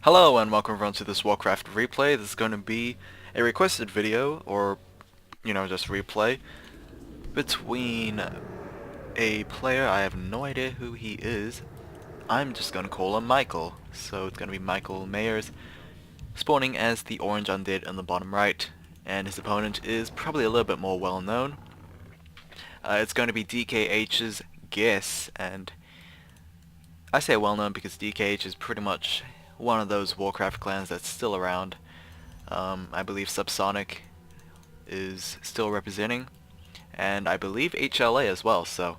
Hello and welcome everyone to this Warcraft replay. This is going to be a requested video, or just replay, between a player. I have no idea who he is. I'm just going to call him Michael. So it's going to be Michael Mayers, spawning as the orange undead in the bottom right. And his opponent is probably a little bit more well known. It's going to be DkH.GeuSs, and I say well known because DkH is pretty much one of those Warcraft clans that's still around. I believe Subsonic is still representing, and I believe HLA as well, so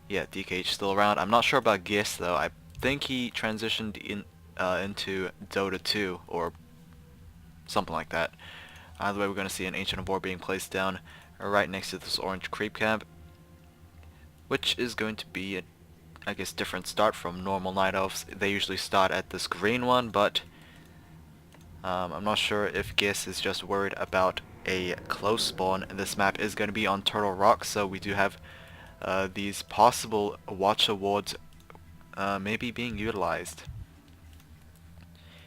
yeah, DkH still around. I'm not sure about GeuSs though. I think he transitioned into Dota 2 or something like that. Either way, we're going to see an Ancient of War being placed down right next to this orange creep camp, which is going to be a, I guess, different start from normal Night Elves. They usually start at this green one, but I'm not sure if GeuSs is just worried about a close spawn. This map is going to be on Turtle Rock, so we do have these possible watch awards maybe being utilized.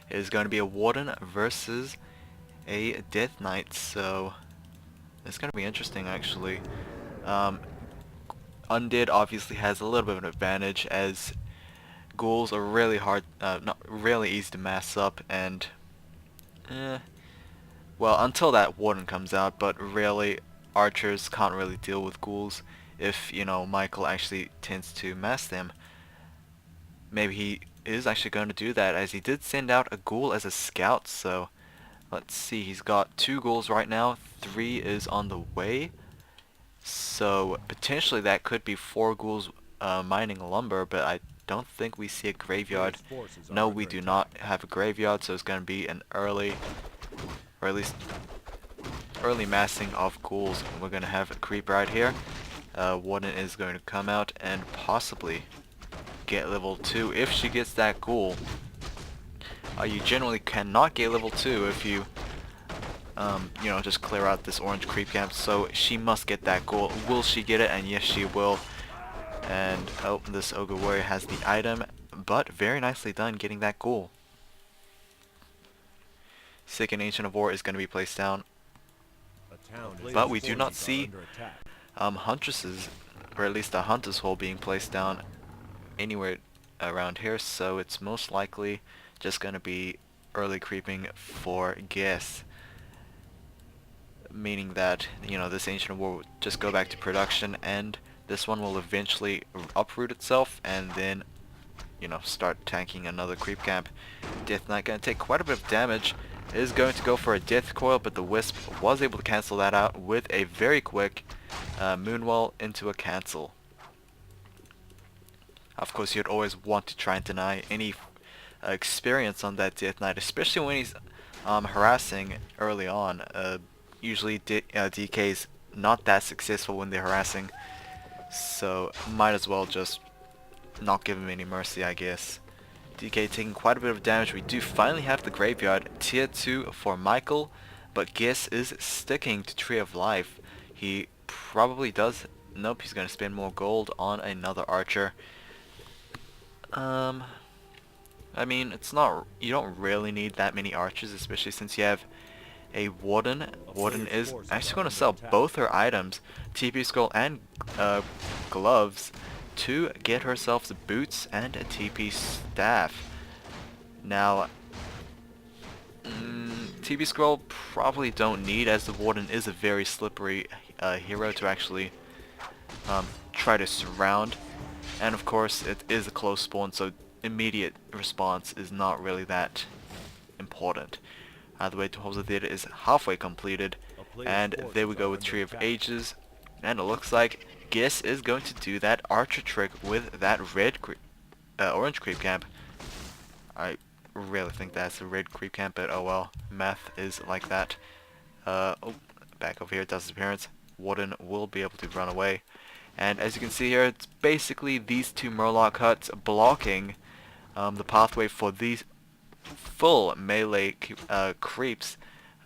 It is going to be a Warden versus a Death Knight, so it's going to be interesting actually. Undead obviously has a little bit of an advantage, as ghouls are really hard, not really easy to mass up, and well, until that warden comes out, but really archers can't really deal with ghouls if, Michael actually tends to mass them. Maybe he is actually going to do that, as he did send out a ghoul as a scout, so let's see, he's got 2 ghouls right now, 3 is on the way, so potentially that could be 4 ghouls mining lumber, but I don't think we see a graveyard. No, we do not have a graveyard, so it's going to be an early, or at least early massing of ghouls. We're going to have a creep right here. Warden is going to come out and possibly get level 2 if she gets that ghoul. You generally cannot get level 2 if you just clear out this orange creep camp, so she must get that ghoul. Will she get it? And yes, she will. And oh, this Ogre Warrior has the item, but very nicely done getting that ghoul. Second Ancient of War is going to be placed down, but we do not see huntresses, or at least a hunter's hole being placed down anywhere around here, so it's most likely just going to be early creeping for GeuSs, meaning that this Ancient of War will just go back to production, and this one will eventually uproot itself and then start tanking another creep camp. Death Knight going to take quite a bit of damage. Is going to go for a death coil, but the Wisp was able to cancel that out with a very quick moonwall into a cancel. Of course, you'd always want to try and deny any experience on that Death Knight, especially when he's harassing early on. Usually DK's not that successful when they're harassing, so might as well just not give him any mercy, I guess. DK taking quite a bit of damage. We do finally have the graveyard, tier 2 for Michael, but GeuSs is sticking to Tree of Life. He probably does, nope, he's going to spend more gold on another archer. I mean, it's not, you don't really need that many archers, especially since you have a Warden. Warden is actually going to sell both her items, TP Scroll and gloves, to get herself the boots and a TP staff. Now, TP Scroll probably don't need, as the Warden is a very slippery hero to actually try to surround, and of course it is a close spawn, so immediate response is not really that important. Either way, Halls of Theater is halfway completed, and there we go with Tree of Ages, and it looks like GeuSs is going to do that archer trick with that orange creep camp. I really think that's a red creep camp, but oh well, math is like that. Oh, back over here, does his appearance. Warden will be able to run away, and as you can see here, it's basically these 2 Murloc huts blocking the pathway for these full melee creeps.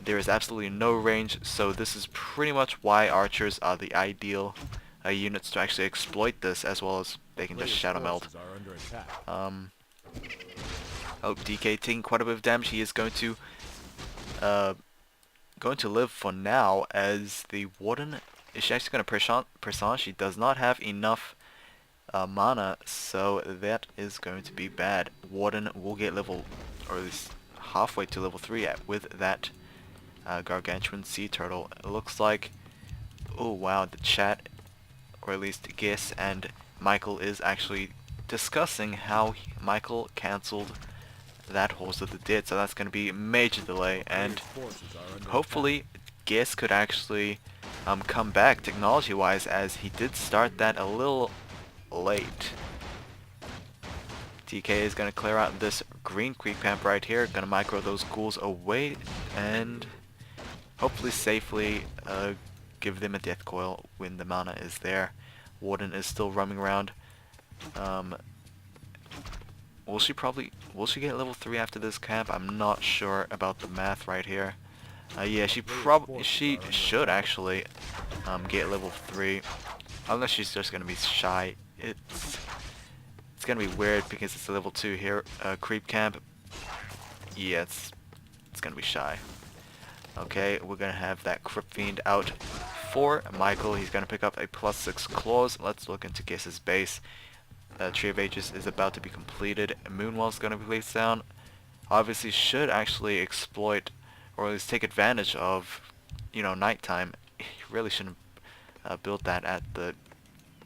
There is absolutely no range, so this is pretty much why archers are the ideal units to actually exploit this, as well as they can just shadow melt. Oh, DK taking quite a bit of damage. He is uh, going to live for now, as the Warden is actually going to press on. She does not have enough mana, so that is going to be bad. Warden will get level, or at least halfway to level 3 with that gargantuan sea turtle. It looks like, oh wow, the chat, or at least Guess and Michael is actually discussing how Michael cancelled that Horse of the Dead, so that's going to be a major delay, and hopefully Guess could actually come back technology wise, as he did start that a little late. DK is going to clear out this green creep camp right here, going to micro those ghouls away, and hopefully safely give them a death coil when the mana is there. Warden is still roaming around. Will she get level 3 after this camp? I'm not sure about the math right here. Yeah, she should actually get level 3, unless she's just gonna be shy. It's gonna be weird because it's a level 2 here creep camp. Yeah, it's gonna be shy. Okay, we're gonna have that Crypt Fiend out for Michael. He's gonna pick up a +6 claws. Let's look into Guess's base. Tree of Ages is about to be completed. Moonwell's gonna be placed down. Obviously should actually exploit, or at least take advantage of, you know, nighttime. You really shouldn't build that at the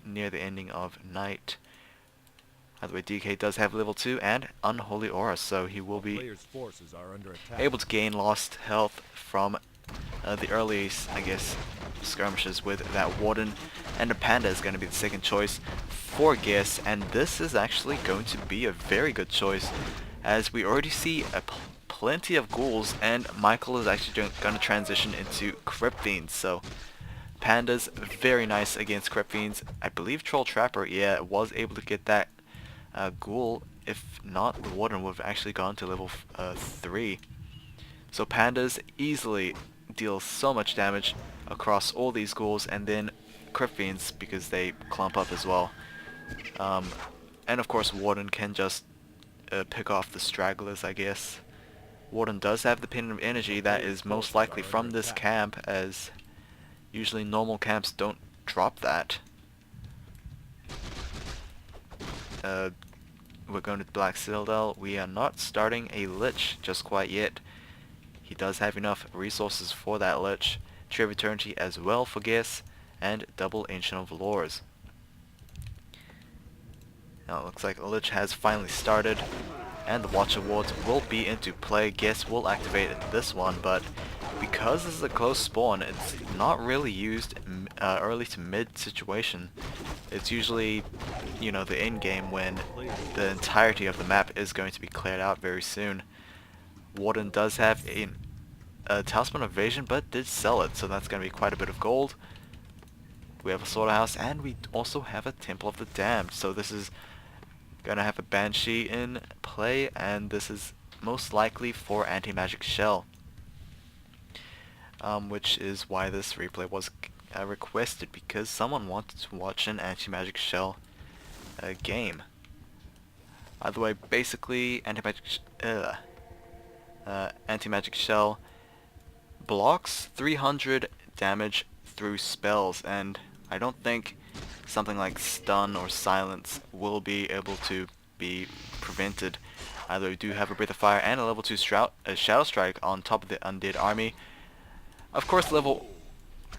near the ending of night. By the way, DK does have level 2 and Unholy Aura, so he will be able to gain lost health from the early, I guess, skirmishes with that Warden. And the Panda is going to be the second choice for Guess, and this is actually going to be a very good choice, as we already see plenty of ghouls, and Michael is actually going to transition into Crypt Fiends. So Panda's very nice against Crypt Fiends. I believe Troll Trapper, yeah, was able to get that ghoul. If not, the Warden would have actually gone to level 3. So Pandas easily deal so much damage across all these ghouls, and then Crypt Fiends, because they clump up as well. And of course Warden can just pick off the stragglers, I guess. Warden does have the Pendant of Energy. That is most likely from this camp, as usually normal camps don't drop that. We're going to Black Citadel. We are not starting a Lich just quite yet. He does have enough resources for that Lich. Tree of Eternity as well for Guess, and double Ancient of Lores. Now it looks like Lich has finally started, and the Watch Awards will be into play. Guess will activate this one, but because this is a close spawn, it's not really used early to mid situation. It's usually, you know, the end game when the entirety of the map is going to be cleared out very soon. Warden does have a Talisman of Evasion, but did sell it, so that's going to be quite a bit of gold. We have a Slaughterhouse, and we also have a Temple of the Damned, so this is going to have a Banshee in play, and this is most likely for Anti-Magic Shell, which is why this replay was requested, because someone wanted to watch an Anti-Magic Shell game. By the way, basically Anti-Magic Shell blocks 300 damage through spells, and I don't think something like Stun or Silence will be able to be prevented. Either we do have a Breath of Fire and a level 2 Shadow Strike on top of the Undead Army. Of course, level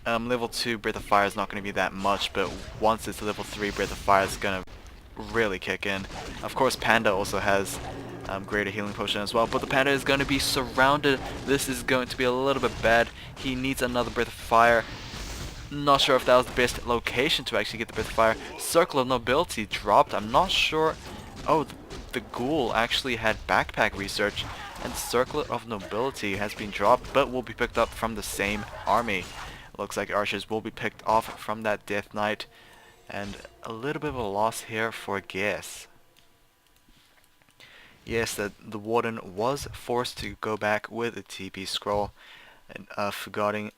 2 Breath of Fire is not going to be that much, but once it's level 3 Breath of Fire, it's going to really kick in. Of course, Panda also has greater healing potion as well, but the Panda is going to be surrounded. This is going to be a little bit bad. He needs another Breath of Fire. Not sure if that was the best location to actually get the Breath of Fire. Circle of Nobility dropped. I'm not sure. Oh, the ghoul actually had backpack research, and Circle of Nobility has been dropped, but will be picked up from the same army. Looks like archers will be picked off from that Death Knight, and a little bit of a loss here for Guess. Yes, the Warden was forced to go back with a TP scroll, and forgetting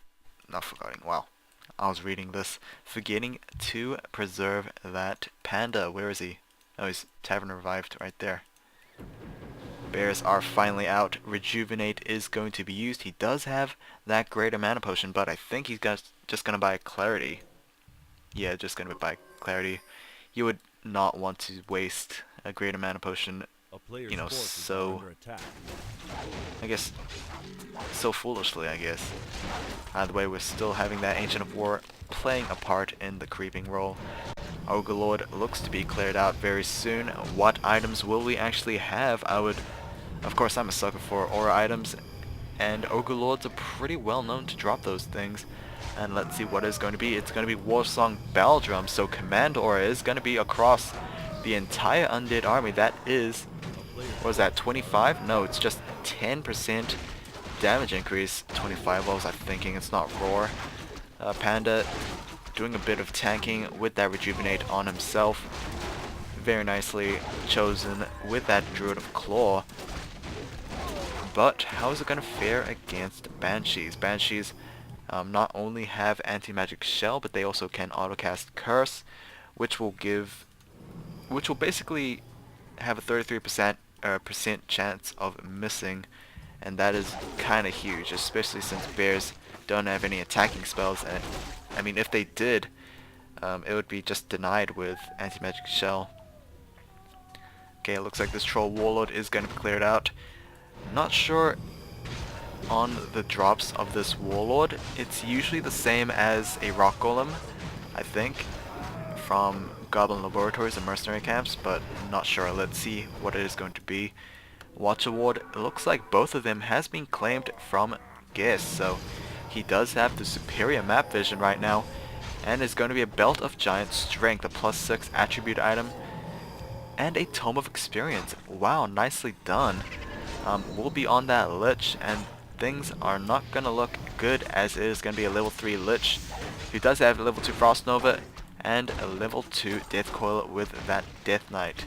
to preserve that Panda. Where is he? Oh, he's Tavern Revived right there. Bears are finally out. Rejuvenate is going to be used. He does have that greater mana potion, but I think he's just going to buy Clarity. Yeah, just going to buy Clarity. You would not want to waste a greater mana potion, you know, so, I guess, so foolishly, I guess. Either way, we're still having that Ancient of War playing a part in the creeping role. Ogre Lord looks to be cleared out very soon. What items will we actually have? Of course, I'm a sucker for aura items, and Ogre Lords are pretty well known to drop those things. And let's see what it's going to be. It's going to be Warsong Bell Drum, so Command Aura is going to be across the entire undead army. That is, what was that, 25? No, it's just 10% damage increase. 25, what was I thinking? It's not Roar. Panda doing a bit of tanking with that Rejuvenate on himself. Very nicely chosen with that Druid of Claw. But how is it going to fare against Banshees? Banshees not only have anti-magic shell, but they also can autocast Curse, which will basically have a 33% chance of missing, and that is kind of huge, especially since Bears don't have any attacking spells. And I mean, if they did, it would be just denied with anti-magic shell. Okay, it looks like this Troll Warlord is going to be cleared out. Not sure on the drops of this Warlord. It's usually the same as a Rock Golem, I think, from Goblin Laboratories and Mercenary Camps, but not sure. Let's see what it is going to be. Watch Award, it looks like both of them has been claimed from GeuSs, so he does have the superior map vision right now, and is going to be a Belt of Giant Strength, a +6 attribute item, and a Tome of Experience. Wow, nicely done. We'll be on that Lich, and things are not going to look good, as it is going to be a level 3 Lich, who does have a level 2 Frost Nova, and a level 2 Death Coil with that Death Knight.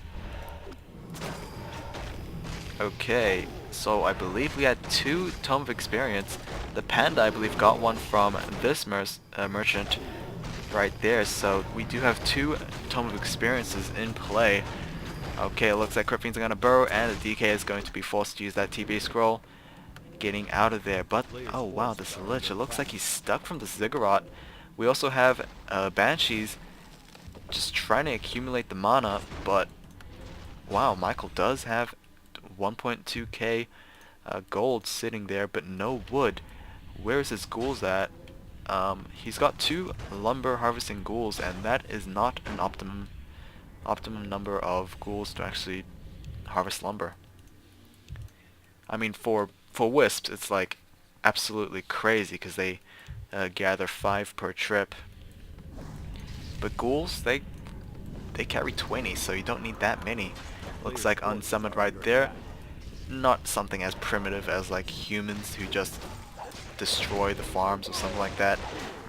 Okay, so I believe we had 2 Tome of Experience. The Panda, I believe, got one from this merchant right there, so we do have 2 Tome of Experiences in play. Okay, it looks like Crypt Fiends are going to burrow, and the DK is going to be forced to use that TB scroll, getting out of there. But, oh wow, this Lich, it looks like he's stuck from the Ziggurat. We also have Banshees just trying to accumulate the mana, but wow, Michael does have 1.2k gold sitting there, but no wood. Where's his ghouls at? He's got 2 lumber harvesting ghouls, and that is not an optimum number of ghouls to actually harvest lumber. I mean, for wisps, it's like absolutely crazy because they gather 5 per trip. But ghouls, they carry 20, so you don't need that many. Looks like unsummoned right there. Not something as primitive as like humans who just destroy the farms or something like that.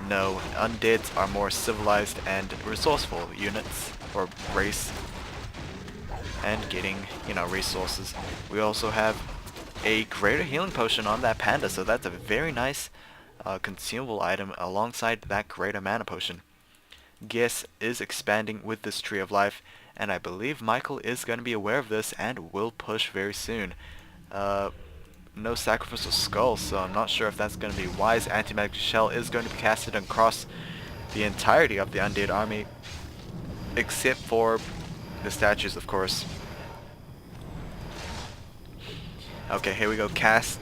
No, undeads are more civilized and resourceful units, or race, and getting, you know, resources. We also have a greater healing potion on that Panda, so that's a very nice consumable item alongside that greater mana potion. GeuSs is expanding with this Tree of Life, and I believe Michael is going to be aware of this and will push very soon. No Sacrificial Skull, so I'm not sure if that's going to be wise. Anti-Magic Shell is going to be casted across the entirety of the undead army, except for the statues, of course. Okay, here we go. Cast.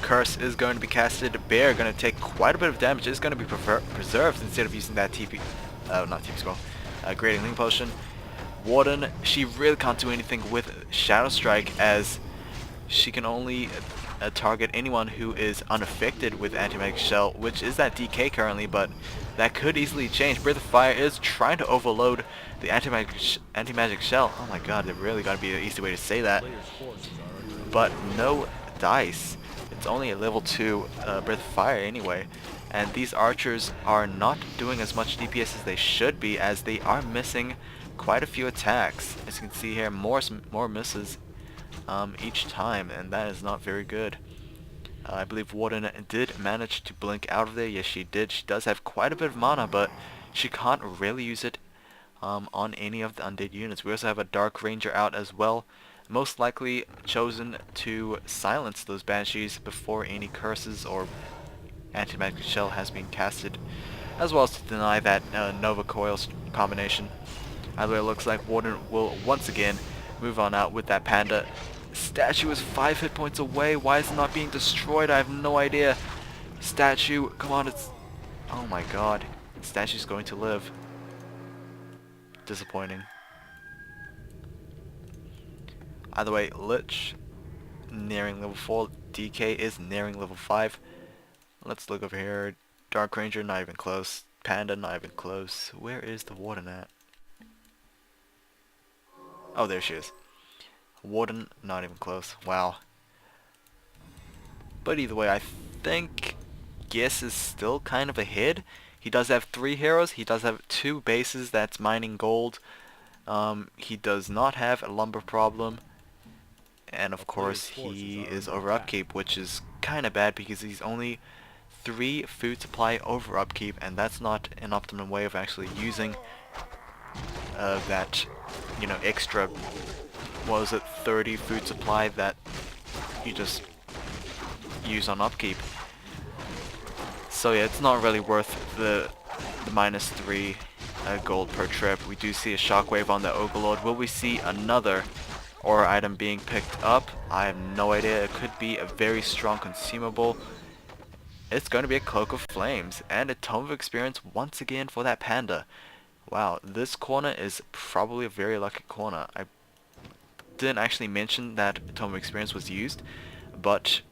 Curse is going to be casted. Bear going to take quite a bit of damage. It's going to be preserved instead of using that TP. Not TP scroll. Grading Link Potion. Warden, she really can't do anything with Shadow Strike, as she can only target anyone who is unaffected with Anti-Magic Shell, which is that DK currently, but that could easily change. Breath of Fire is trying to overload the Anti-Magic Shell. Oh my god, there really gotta be an easy way to say that. But no dice. It's only a level 2 Breath of Fire anyway. And these archers are not doing as much DPS as they should be, as they are missing quite a few attacks. As you can see here, more misses each time, and that is not very good. I believe Warden did manage to blink out of there. Yes, she did. She does have quite a bit of mana, but she can't really use it on any of the undead units. We also have a Dark Ranger out as well. most likely chosen to silence those Banshees before any curses or anti-magic shell has been casted, as well as to deny that Nova Coils combination. Either way, it looks like Warden will once again move on out with that Panda. Statue is 5 hit points away. Why is it not being destroyed? I have no idea. Statue, come on, it's... Oh my god. Statue's going to live. Disappointing. Either way, Lich nearing level 4. DK is nearing level 5. Let's look over here. Dark Ranger, not even close. Panda, not even close. Where is the Warden at? Oh, there she is. Warden, not even close. Wow. But either way, I think GeuSs is still kind of ahead. He does have 3 heroes. He does have 2 bases that's mining gold. He does not have a lumber problem. And of course, he is over upkeep, which is kind of bad because he's only 3 food supply over upkeep, and that's not an optimum way of actually using that, you know, extra, what was it, 30 food supply that you just use on upkeep. So yeah, it's not really worth the -3 gold per trip. We do see a shockwave on the Overlord. Will we see another aura item being picked up? I have no idea. It could be a very strong consumable. It's going to be a Cloak of Flames and a Tome of Experience once again for that Panda. Wow, this corner is probably a very lucky corner. I didn't actually mention that Tome of Experience was used, but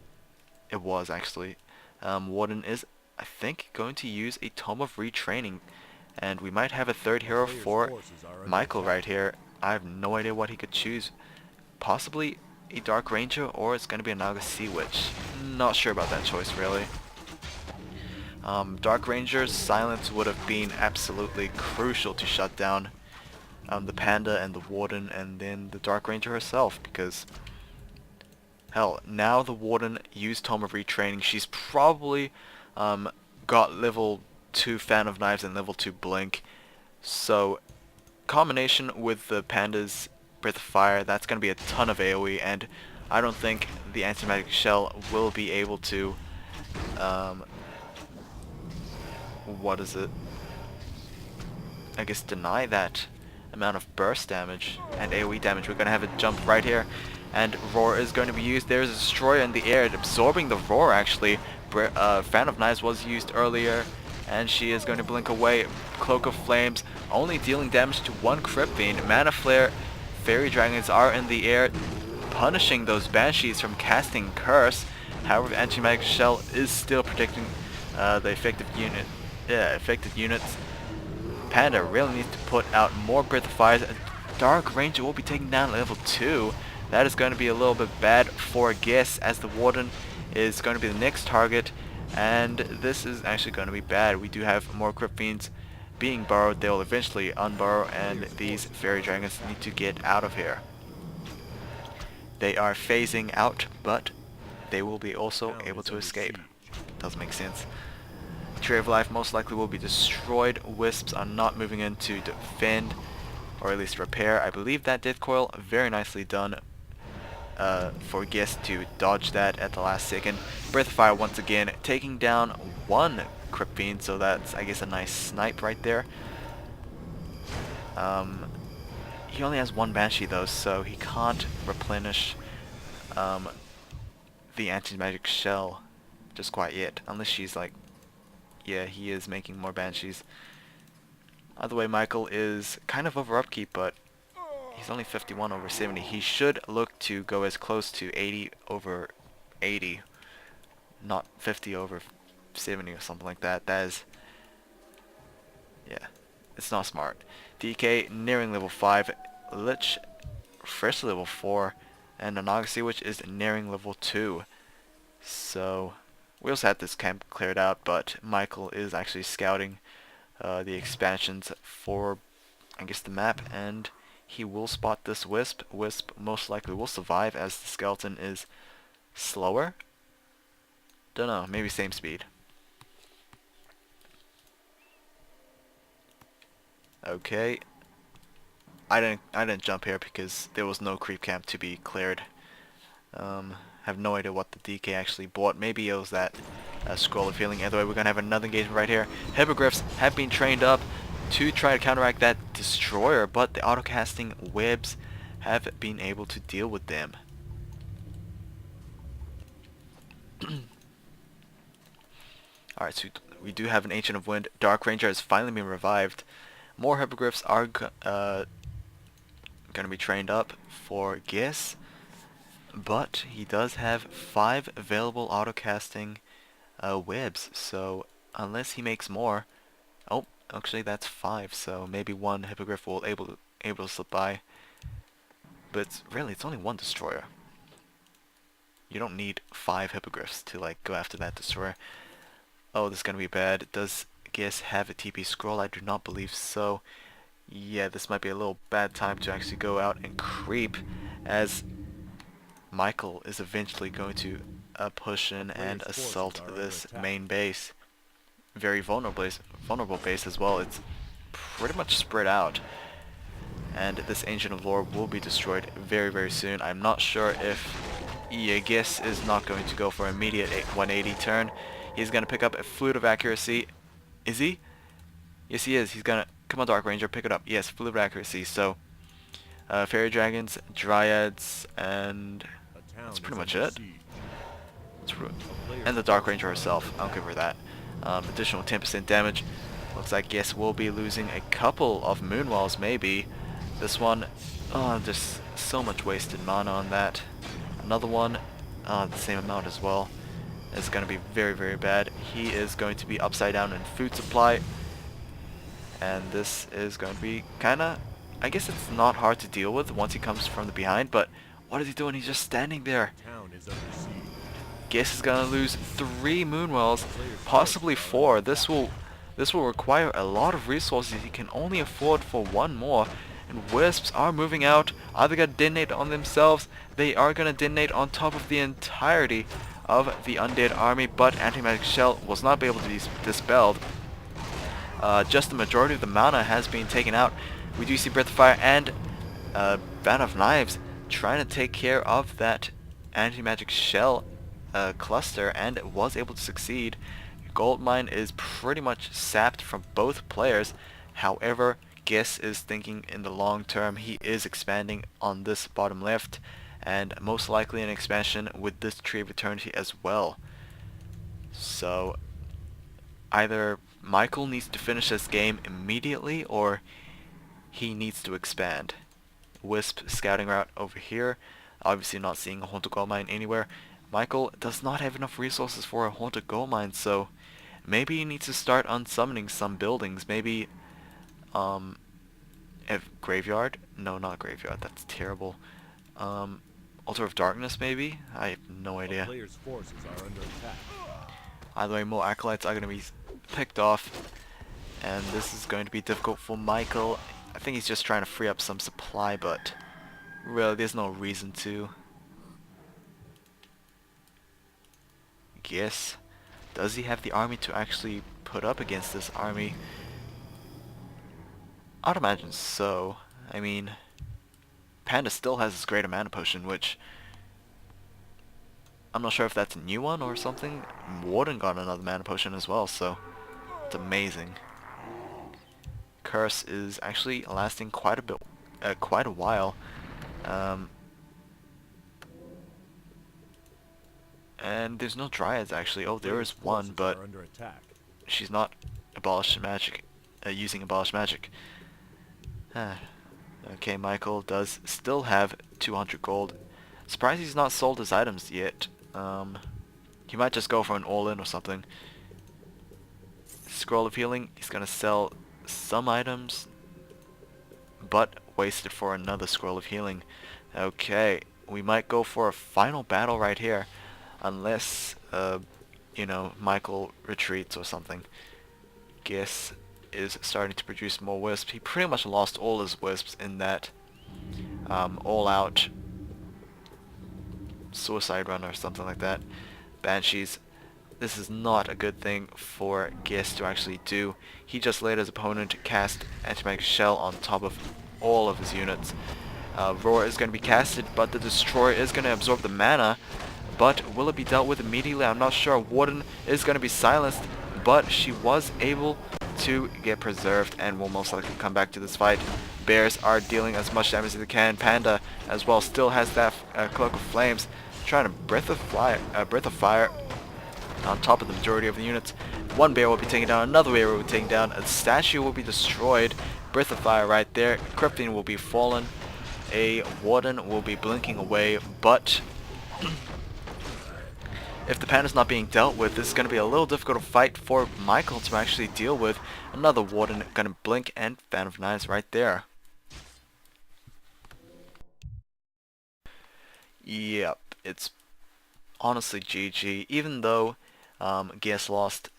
it was actually. Warden is, I think, going to use a Tome of Retraining, and we might have a third hero for Michael right here. I have no idea what he could choose. Possibly a Dark Ranger, or it's going to be a Naga Sea Witch. Not sure about that choice, really. Dark Ranger's silence would have been absolutely crucial to shut down the Panda and the Warden, and then the Dark Ranger herself, because hell, now the Warden used Tome of Retraining. She's probably got level 2 Fan of Knives and level 2 Blink. So, combination with the Panda's Breath of Fire, that's going to be a ton of AoE, and I don't think the Anti-Magic Shell will be able to, what is it? I guess deny that amount of burst damage and AoE damage. We're going to have a jump right here, and Roar is going to be used. There's a Destroyer in the air, absorbing the Roar actually. Fan of Knives was used earlier, and she is going to blink away. Cloak of Flames, only dealing damage to 1 Crypt Fiend. Mana Flare, Fairy Dragons are in the air, punishing those Banshees from casting Curse. However, Anti-Magic Shell is still protecting the affected units. Panda really needs to put out more Breath of Fires. Dark Ranger will be taken down at level 2. That is going to be a little bit bad for GeuSs, as the Warden is going to be the next target, and this is actually going to be bad. We do have more Crypt Fiends being burrowed. They will eventually unburrow, and these Fairy Dragons need to get out of here. They are phasing out, but they will be also able to escape. Doesn't make sense. Tree of Life most likely will be destroyed. Wisps are not moving in to defend, or at least repair. I believe that Death Coil, very nicely done for GeuSs to dodge that at the last second. Breath of Fire once again, taking down 1 Crypt Fiend, so that's, I guess, a nice snipe right there. He only has 1 Banshee though, so he can't replenish the Anti-Magic Shell just quite yet, unless she's like, yeah, he is making more Banshees. Either way, Michael is kind of over upkeep, but he's only 51 over 70. He should look to go as close to 80 over 80, not 50 over 70 or something like that. That is, yeah, it's not smart. DK nearing level 5, Lich fresh level 4, and Naga which is nearing level 2. So we also had this camp cleared out, but Michael is actually scouting the expansions for, I guess, the map, and he will spot this Wisp. Wisp most likely will survive, as the skeleton is slower. Don't know, maybe same speed. Okay. I didn't jump here because there was no creep camp to be cleared. Have no idea what the DK actually bought. Maybe it was that scroll of healing. Either way, we're gonna have another engagement right here. Hippogriffs have been trained up to try to counteract that destroyer, but the autocasting webs have been able to deal with them. Alright, so we do have an Ancient of Wind. Dark Ranger has finally been revived. More Hippogriffs are going to be trained up for GeuSs, but he does have 5 available autocasting webs, so unless he makes more... Oh, actually that's 5, so maybe one Hippogriff will able to slip by. But really, it's only one destroyer. You don't need 5 Hippogriffs to like go after that destroyer. Oh, this is gonna be bad. Does GeuSs have a TP scroll? I do not believe so. Yeah, this might be a little bad time to actually go out and creep, as Michael is eventually going to push in and assault this main base. Very vulnerable base as well. It's pretty much spread out, and this Ancient of Lore will be destroyed very, very soon. I'm not sure if GeuSs is not going to go for an immediate 180 turn. He's going to pick up a Flute of Accuracy. Is he? Yes, he is. He's going to... Come on, Dark Ranger, pick it up. Yes, Flute of Accuracy. So, Fairy Dragons, Dryads, and... that's pretty much it. And the Dark Ranger herself. I'll give her that. Additional 10% damage. Looks like GeuSs will be losing a couple of Moonwalls, maybe. This one... oh, just so much wasted mana on that. Another one, the same amount as well. Is going to be very, very bad. He is going to be upside down in food supply, and this is going to be kind of... I guess it's not hard to deal with once he comes from the behind, but what is he doing? He's just standing there. GeuSs is going to lose 3 Moonwells, possibly 4. This will require a lot of resources. He can only afford for 1 more, and Wisps are moving out. Are they going to detonate on themselves? They are going to detonate on top of the entirety of the undead army, but Anti-Magic Shell was not able to be dispelled. Just the majority of the mana has been taken out. We do see Breath of Fire and Band of Knives trying to take care of that Anti-Magic Shell cluster, and it was able to succeed. Goldmine is pretty much sapped from both players. However, GeuSs is thinking in the long term. He is expanding on this bottom left, and most likely an expansion with this Tree of Eternity as well. So either Michael needs to finish this game immediately, or he needs to expand. Wisp scouting route over here, obviously not seeing a Haunted Goldmine anywhere. Michael does not have enough resources for a Haunted Goldmine, so maybe he needs to start unsummoning some buildings. Maybe Graveyard? No, not Graveyard, that's terrible. Altar of Darkness, maybe? I have no idea. Either way, more Acolytes are going to be picked off, and this is going to be difficult for Michael. I think he's just trying to free up some supply, but really, there's no reason to. GeuSs. Does he have the army to actually put up against this army? I'd imagine so. I mean, Panda still has his Greater Mana Potion, which I'm not sure if that's a new one or something. Warden got another Mana Potion as well, so it's amazing. Curse is actually lasting quite a while. And there's no Dryads actually. Oh, there is one, but she's not abolished magic, using abolished magic. Okay, Michael does still have 200 gold. Surprised he's not sold his items yet. He might just go for an all-in or something. Scroll of Healing, he's gonna sell some items, but wasted for another Scroll of Healing. Okay, we might go for a final battle right here, unless, you know, Michael retreats or something. GeuSs is starting to produce more Wisps. He pretty much lost all his Wisps in that all-out suicide run or something like that. Banshees. This is not a good thing for GeuSs to actually do. He just let his opponent cast Anti-Magic Shell on top of all of his units. Roar is going to be casted, but the Destroyer is going to absorb the mana. But will it be dealt with immediately? I'm not sure. Warden is going to be silenced, but she was able to get preserved and will most likely come back to this fight. Bears are dealing as much damage as they can. Panda as well still has that Cloak of Flames, trying to breath of fire on top of the majority of the units. One bear will be taken down, another bear will be taken down, a statue will be destroyed, breath of fire right there, Krypton will be fallen, a warden will be blinking away, but if the panda's not being dealt with, this is going to be a little difficult to fight for Michael to actually deal with. Another warden going to blink, and Fan of Knives right there. Yep, it's honestly GG. Even though GeuSs lost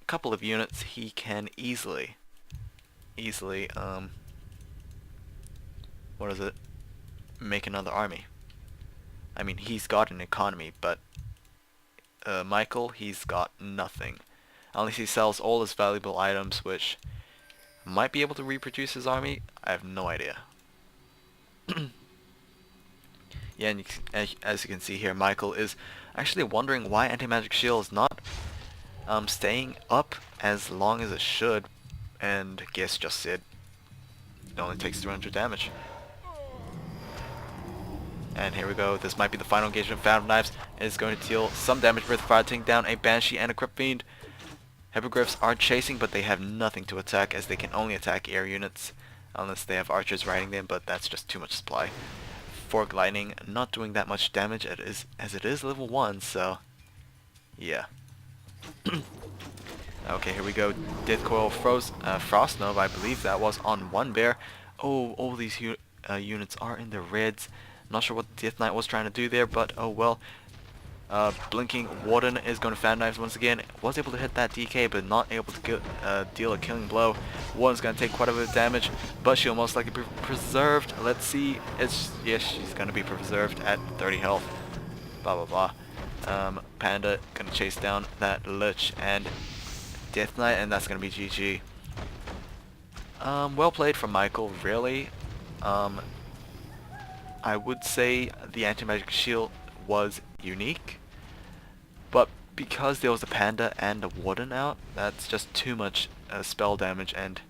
a couple of units, he can easily, what is it? Make another army. I mean, he's got an economy, but Michael, he's got nothing. Unless he sells all his valuable items, which might be able to reproduce his army. I have no idea. Yeah, and as you can see here, Michael is actually wondering why Anti-Magic Shield is not staying up as long as it should, and GeuSs just did. It only takes 300 damage. And here we go. This might be the final engagement. Fan of Knives is going to deal some damage with fire, taking down a Banshee and a Crypt Fiend. Hippogriffs are chasing, but they have nothing to attack, as they can only attack air units unless they have archers riding them, but that's just too much supply. Fork Lightning not doing that much damage as it is level 1, so yeah. Okay, here we go. Death Coil Frost Nova, I believe that was on one bear. Oh, all these units are in the reds. Not sure what Death Knight was trying to do there, but oh well. Blinking Warden is going to Fan Knives once again. Was able to hit that DK, but not able to deal a killing blow. Warden's going to take quite a bit of damage, but she'll most likely be preserved. Let's see. Yes, she's going to be preserved at 30 health. Blah blah blah. Panda going to chase down that Lich and Death Knight, and that's going to be GG. Well played from Michael, really. I would say the Anti-Magic Shield was unique, but because there was a Panda and a Warden out, that's just too much spell damage, and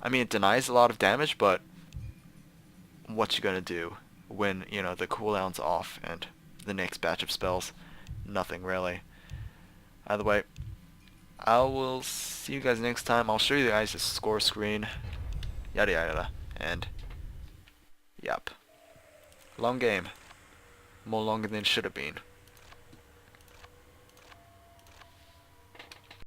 I mean, it denies a lot of damage, but what you gonna do when, you know, the cooldown's off and the next batch of spells? Nothing really. Either way, I will see you guys next time. I'll show you guys the score screen, yada yada, and yep. Long game. More longer than it should have been.